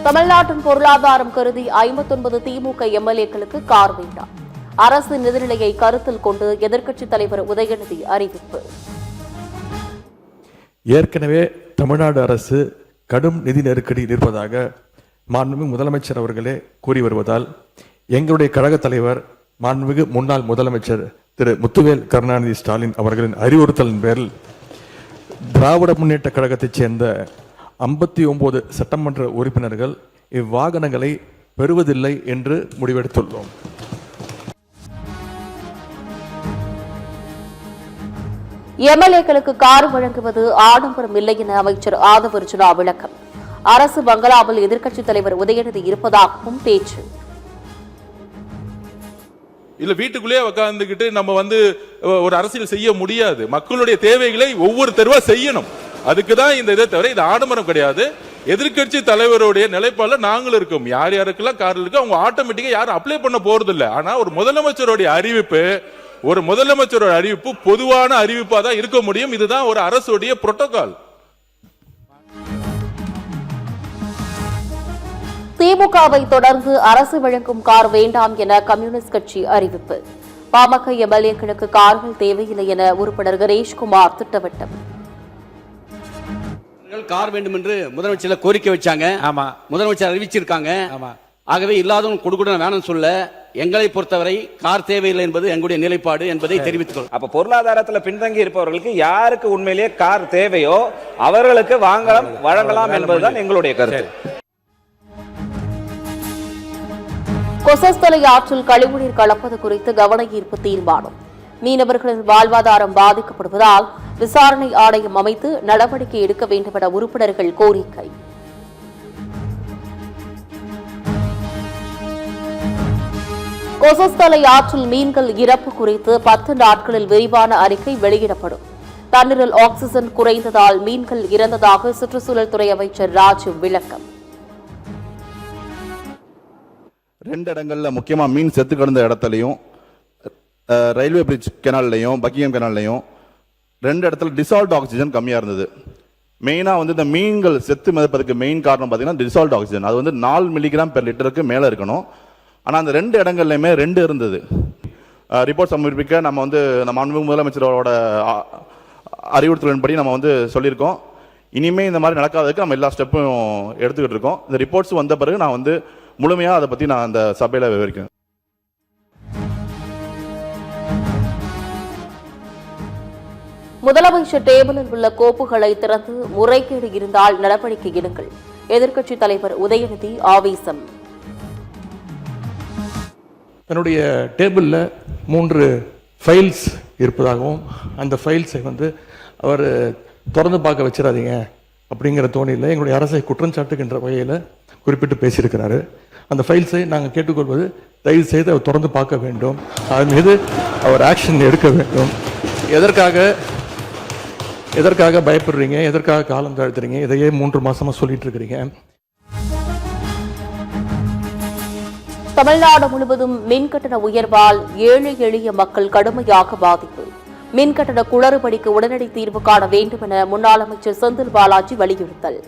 தமிழ்நாட்டின் பொருளாதாரம் கருதி 59 திமுக எம்எல்ஏக்களுக்கு கார் வேண்டாம். அரசு நிதிநிலையை கருத்தில் கொண்டு எதிர்க்கட்சித் தலைவர் உதயநிதி அறிவிப்பு. ஏற்கனவே தமிழ்நாடு அரசு கடும் நிதி நெருக்கடியில் இருப்பதாக மாண்புமிகு முதலமைச்சர் அவர்களே கூறி வருவதால் எங்களுடைய கழக தலைவர் மாண்புமிகு முன்னாள் முதலமைச்சர் திரு முத்துவேல் கருணாநிதி ஸ்டாலின் அவர்களின் அறிவுறுத்தலின் பேரில் திராவிட முன்னேற்ற கழகத்தைச் சேர்ந்த 59 சட்டமன்ற உறுப்பினர்கள் இவ்வாகனங்களை பெறுவதில்லை என்று முடிவெடுத்துள்ளோம். எம்எல்ஏக்களுக்கு கார் வழங்குவது ஆடம்பரம் இல்லை என அமைச்சர் ஆதவ் அர்ஜுனா விளக்கம். அரசு பங்களாவில் எதிர்க்கட்சித் தலைவர் உதயநிதி இருப்பதாகவும் பேச்சு. இல்ல வீட்டுக்குள்ளேயே உட்கார்ந்துகிட்டு நம்ம ஒரு அரசியல் செய்ய முடியாது. மக்களுடைய தேவைகளை ஒவ்வொரு தெருவா செய்யணும். அதுக்குதான் இந்த இதை தவிர இது ஆடம்பரம் கிடையாது. எதிர்கட்சி தலைவருடைய நிலைப்பாடுல நாங்களும் இருக்கோம். யார் யாருக்கெல்லாம் கார் இருக்கு அவங்க ஆட்டோமேட்டிக்கா யாரும் அப்ளை பண்ண போறது இல்லை. ஆனா ஒரு முதலமைச்சருடைய அறிவிப்பு பொதுவான அறிவிப்பா தான் இருக்க முடியும். இதுதான் ஒரு அரசுடைய புரோட்டோகால். திமுகவை தொடர்ந்து அரசு வழங்கும் கார் வேண்டாம் என கம்யூனிஸ்ட் கட்சி அறிவிப்பு. பாமக எம்எல்ஏக்களுக்கு கார்கள் தேவையில்லை என உறுப்பினர் கணேஷ்குமார் திட்டவட்டம். கார் வேண்டும் என்று முதலமைச்சர் கோரிக்கை வச்சாங்க. ஆமா, முதலமைச்சர் அறிவிச்சிருக்காங்க. ஆமா, ஆகவே இல்லாதவங்க கொடுக்க வேணும்னு சொல்ல எங்களை பொறுத்தவரை கார் தேவையில்லை என்பது எங்களுடைய நிலைப்பாடு என்பதை தெரிவித்துக் அப்ப பொருளாதாரத்தில் பின்தங்கி இருப்பவர்களுக்கு யாருக்கு உண்மையிலேயே கார் தேவையோ அவர்களுக்கு வழங்கலாம் என்பதுதான் எங்களுடைய கருத்து. கொசஸ்தலை ஆற்றில் கழிவுநீர் கலப்பது குறித்து கவன ஈர்ப்பு தீர்மானம். மீனவர்களின் வாழ்வாதாரம் பாதிக்கப்படுவதால் விசாரணை ஆணையம் அமைத்து நடவடிக்கை எடுக்க வேண்டும் என உறுப்பினர்கள் கோரிக்கை. கொசஸ்தலை ஆற்றில் மீன்கள் இறப்பு குறித்து 10 நாட்களில் விரிவான அறிக்கை வெளியிடப்படும். தண்ணீரில் ஆக்சிஜன் குறைந்ததால் மீன்கள் இறந்ததாக சுற்றுச்சூழல் துறை அமைச்சர் ராஜு விளக்கம். 2 இடங்கள்ல முக்கியமா மீன் செத்து கிடந்த இடத்துலையும் ரயில்வே பிரிட்ஜ் கெனால்லையும் பக்கிங்ஹாம் கெனால்லையும் 2 இடத்துல டிசால்ட் ஆக்சிஜன் கம்மியா இருந்தது. மெயினா இந்த மீன்கள் செத்து மிதப்பதுக்கு மெயின் காரணம் பார்த்தீங்கன்னா டிசால்ட் ஆக்சிஜன். அது 4 மில்லிகிராம் பெர் லிட்டருக்கு மேல இருக்கணும். ஆனா அந்த 2 இடங்கள்லையுமே 2 இருந்தது. ரிப்போர்ட் சமர்ப்பிக்க நம்ம நம்ம முதலமைச்சரோட அறிவுறுத்தலின்படி நம்ம சொல்லியிருக்கோம். இனிமே இந்த மாதிரி நடக்காததுக்கு நம்ம எல்லா ஸ்டெப்பும் எடுத்துக்கிட்டு இருக்கோம். இந்த ரிப்போர்ட்ஸ் வந்த பிறகு நான் முழுமையா அதை பத்தி நான் அந்த சபையில விவரிக்கிறேன். முதலமைச்சர் டேபிளில் உள்ள கோப்புகளை திறந்து முறைகேடு இருந்தால் நடவடிக்கை எடுங்கள். எதிர்க்கட்சித் தலைவர் உதயநிதி ஆவேசம். என்னுடைய டேபிளில் 3 ஃபைல்ஸ் இருப்பதாகவும் அந்த ஃபைல்ஸை அவர் திறந்து பார்க்க வச்சிடாதீங்க அப்படிங்கிற தோணியில் எங்களுடைய அரசை குற்றஞ்சாட்டுகின்ற வகையில் குறிப்பிட்டு பேசியிருக்கிறாரு. அந்த ஃபைல்ஸை நாங்கள் கேட்டுக்கொள்வது தயவு செய்து அவர் திறந்து பார்க்க வேண்டும். அதன் மீது அவர் ஆக்ஷன் எடுக்க வேண்டும். எதற்காக பயப்படுறீங்க? எதற்காக காலம் தாழ்த்துறீங்க? இதையே 3 மாசமா சொல்லிட்டு இருக்கிறீங்க. தமிழ்நாடு முழுவதும் மின்கட்டண உயர்வால் ஏழை எளிய மக்கள் கடுமையாக பாதிப்பு. மின்கட்டண குளறுபடிக்கு உடனடி தீர்வு காண வேண்டும் என முன்னாள் அமைச்சர் செந்தில் பாலாஜி வலியுறுத்தல்.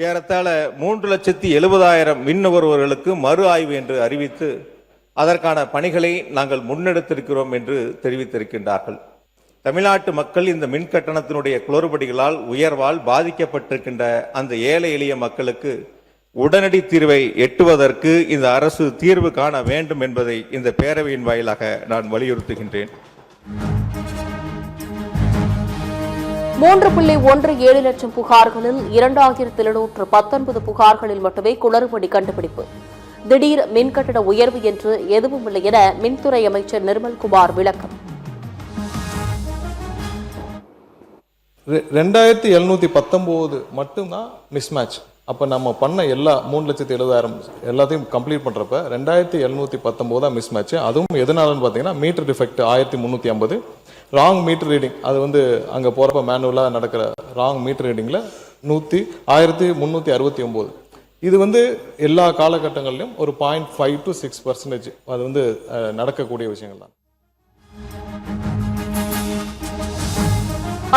ஏறத்தாழ 3,70,000 மின் நுகர்வோர்களுக்கு மறு ஆய்வு என்று அறிவித்து அதற்கான பணிகளை நாங்கள் முன்னெடுத்திருக்கிறோம் என்று தெரிவித்திருக்கின்றார்கள். தமிழ்நாட்டு மக்கள் இந்த மின் கட்டணத்தினுடைய குளறுபடிகளால் உயர்வால் பாதிக்கப்பட்டிருக்கின்ற அந்த ஏழை எளிய மக்களுக்கு உடனடி தீர்வை எட்டுவதற்கு இந்த அரசு தீர்வு காண வேண்டும் என்பதை இந்த பேரவையின் வாயிலாக நான் வலியுறுத்துகின்றேன். 3.17 லட்சம் புகார்களில் 2719 புகார்களில் மட்டுமே குளறுபடி கண்டுபிடிப்பு. திடீர் மின்கட்டண உயர்வு என்று எதுவும் இல்லை என மின்துறை அமைச்சர் நிர்மல்குமார் விளக்கம். 2719 மட்டும்தான் மிஸ்மேட்ச். அப்போ நம்ம பண்ண எல்லா 3,70,000 எல்லாத்தையும் கம்ப்ளீட் பண்ணுறப்ப 2719 தான் மிஸ்மேட்ச். அதுவும் எதனாலன்னு பார்த்தீங்கன்னா meter defect 1350, wrong meter reading அது அங்கே போகிறப்ப மேனுவலாக நடக்கிற ராங் மீட்டர் ரீடிங்கில் 1369. இது எல்லா காலகட்டங்களிலும் ஒரு 0.5 to 6% அது நடக்கக்கூடிய விஷயங்கள் தான்.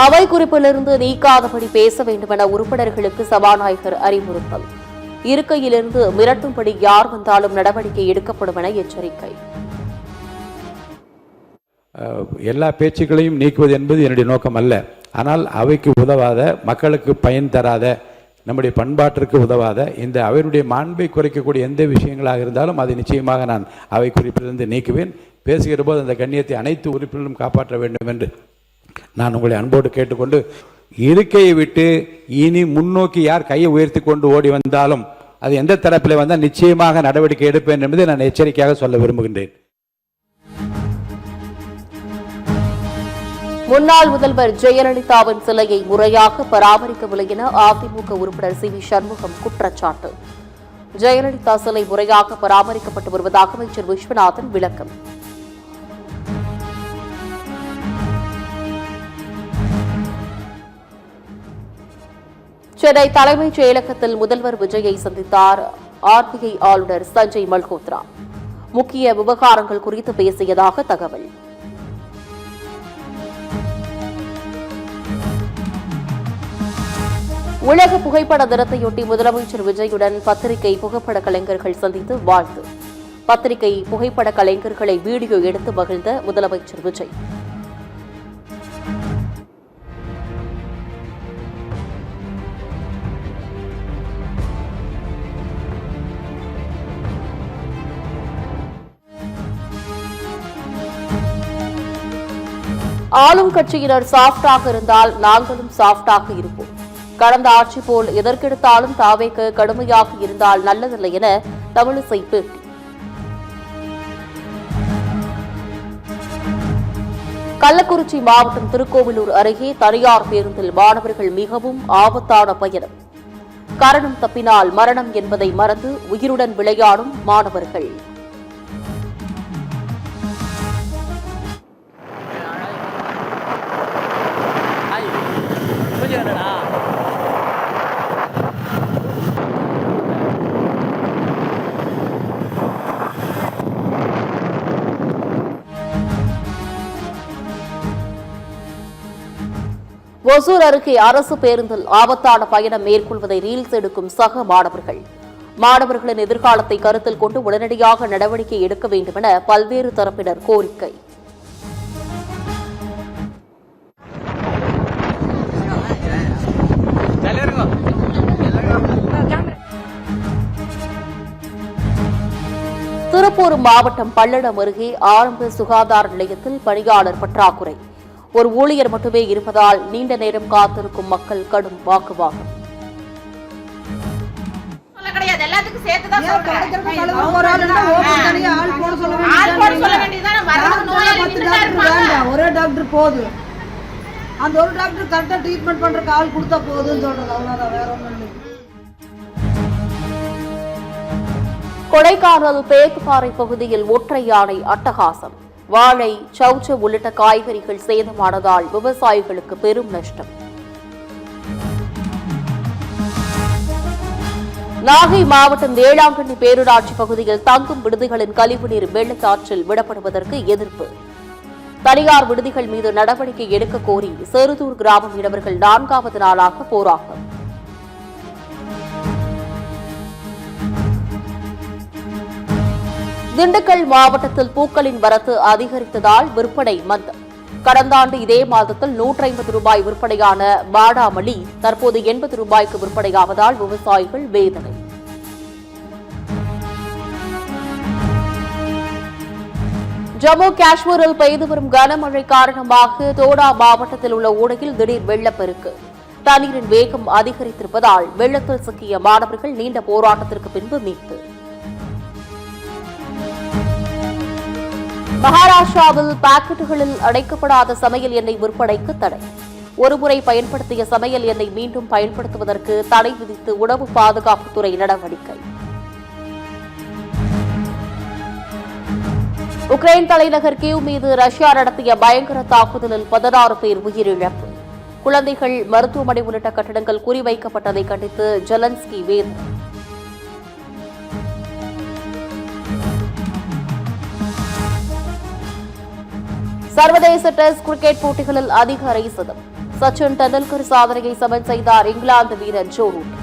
அவை குறிப்பிலிருந்து நீக்காதபடி பேச வேண்டுமென உறுப்பினர்களுக்கு சபாநாயகர் அறிவுறுத்தல். இருக்கையிலிருந்து மிரட்டும்படி யார் வந்தாலும் நடவடிக்கை எடுக்கப்படும் என எச்சரிக்கை. எல்லா பேச்சுக்களையும் நீக்குவது என்பது என்னுடைய நோக்கம் அல்ல. ஆனால் அவைக்கு உதவாத, மக்களுக்கு பயன் தராத, நம்முடைய பண்பாட்டிற்கு உதவாத இந்த அவையினுடைய மாண்பை குறைக்கக்கூடிய எந்த விஷயங்களாக இருந்தாலும் அதை நிச்சயமாக நான் அவை குறிப்பிலிருந்து நீக்குவேன். பேசுகிற போது அந்த கண்ணியத்தை அனைத்து உறுப்பினர்களும் காப்பாற்ற வேண்டும் என்று நான் உங்களை அன்போடு கேட்டுக்கொண்டு, இருக்கையை விட்டு இனி முன்னோக்கி யார் கையை உயர்த்தி கொண்டு ஓடி வந்தாலும் அது எந்த தரப்பில் வந்தால் நிச்சயமாக நடவடிக்கை எடுப்பேன் என்பதை நான் எச்சரிக்கையாக சொல்ல விரும்புகின்றேன். முன்னாள் முதல்வர் ஜெயலலிதாவின் சிலையை முறையாக பராமரிக்கவில்லை என அதிமுக உறுப்பினர் சி வி சண்முகம் குற்றச்சாட்டு. ஜெயலலிதா சிலை முறையாக பராமரிக்கப்பட்டு வருவதாக அமைச்சர் விஸ்வநாதன் விளக்கம். சென்னை தலைமைச் செயலகத்தில் முதல்வர் விஜயை சந்தித்தார் ஆர்பிஐ ஆளுநர் சஞ்சய் மல்ஹோத்ரா. முக்கிய விவகாரங்கள் குறித்து பேசியதாக தகவல். உலக புகைப்பட தினத்தையொட்டி முதலமைச்சர் விஜயுடன் பத்திரிகை புகைப்பட கலைஞர்கள் சந்தித்து வாழ்த்து. பத்திரிகை புகைப்பட கலைஞர்களை வீடியோ எடுத்து மகிழ்ந்த முதலமைச்சர் விஜய். ஆளும் கட்சியினர் சாஃப்டாக இருந்தால் நாங்களும் சாஃப்டாக இருப்போம். கடந்த ஆட்சி போல் எதற்கெடுத்தாலும் தாவேக்க கடுமையாக இருந்தால் நல்லதில்லை என தமிழிசை பேட்டி. கள்ளக்குறிச்சி மாவட்டம் திருக்கோவிலூர் அருகே தனியார் பேருந்தில் மாணவர்கள் மிகவும் ஆபத்தான பயணம். காரணம் தப்பினால் மரணம் என்பதை மறந்து உயிருடன் விளையாடும் மாணவர்கள். ஒசூர் அருகே அரசு பேருந்தில் ஆபத்தான பயணம் மேற்கொள்வதை ரீல்ஸ் எடுக்கும் சக மாணவர்கள். மாணவர்களின் எதிர்காலத்தை கருத்தில் கொண்டு உடனடியாக நடவடிக்கை எடுக்க வேண்டும் என பல்வேறு தரப்பினர் கோரிக்கை. திருப்பூர் மாவட்டம் பல்லடம் அருகே ஆரம்ப சுகாதார நிலையத்தில் பணியாளர் பற்றாக்குறை. ஒரு ஊழியர் மட்டுமே இருப்பதால் நீண்ட நேரம் காத்திருக்கும் மக்கள் கடும் வாக்குவாதம். ஒரே டாக்டர் போதும், அந்த ஒரு டாக்டர் கரெக்டா ட்ரீட்மெண்ட் பண்றதுக்கு ஆள் கொடுத்தா போதும்னு சொல்றது, அவ்வளவுதான், வேற ஒண்ணும் இல்லை. கொடைக்கானல் பேத்துப்பாறை பகுதியில் ஒற்றை யானை அட்டகாசம். வாழை, சௌச்ச உள்ளிட்ட காய்கறிகள் சேதமானதால் விவசாயிகளுக்கு பெரும் நஷ்டம். நாகை மாவட்டம் வேளாங்கண்ணி பேரூராட்சி பகுதியில் தங்கும் விடுதிகளின் கழிவுநீர் வெள்ளத்தாற்றில் விடப்படுவதற்கு எதிர்ப்பு. தனியார் விடுதிகள் மீது நடவடிக்கை எடுக்க கோரி செருதூர் கிராம மீனவர்கள் 4வது நாளாக போராட்டம். திண்டுக்கல் மாவட்டத்தில் பூக்களின் வரத்து அதிகரித்ததால் விற்பனை மந்தம். கடந்த ஆண்டு இதே மாதத்தில் 150 ரூபாய் விற்பனையான வாடாமல்லி தற்போது 80 ரூபாய்க்கு விற்பனையாவதால் விவசாயிகள் வேதனை. ஜம்மு காஷ்மீரில் பெய்து வரும் கனமழை காரணமாக தோடா மாவட்டத்தில் உள்ள ஓடையில் திடீர் வெள்ளப்பெருக்கு. தண்ணீரின் வேகம் அதிகரித்திருப்பதால் வெள்ளத்தில் சிக்கிய மாணவர்கள் நீண்ட போராட்டத்திற்கு பின்பு மீட்பு. மகாராஷ்டிராவில் பாக்கெட்டுகளில் அடைக்கப்படாத சமையல் எண்ணெய் விற்பனைக்கு தடை. ஒருமுறை பயன்படுத்திய சமையல் எண்ணெய் மீண்டும் பயன்படுத்துவதற்கு தடை விதித்து உணவு பாதுகாப்புத்துறை நடவடிக்கை. உக்ரைன் தலைநகர் கீவ் மீது ரஷ்யா நடத்திய பயங்கர தாக்குதலில் 16 பேர் உயிரிழப்பு. குழந்தைகள், மருத்துவமனை உள்ளிட்ட கட்டடங்கள் குறிவைக்கப்பட்டதை கண்டித்து ஜெலன்ஸ்கி வேதனை. சர்வதேச டெஸ்ட் கிரிக்கெட் போட்டிகளில் அதிக அரை சதம். சச்சின் டெண்டுல்கர் சாதனையை சமன் செய்தார் இங்கிலாந்து வீரர் ஜோ ரூட்.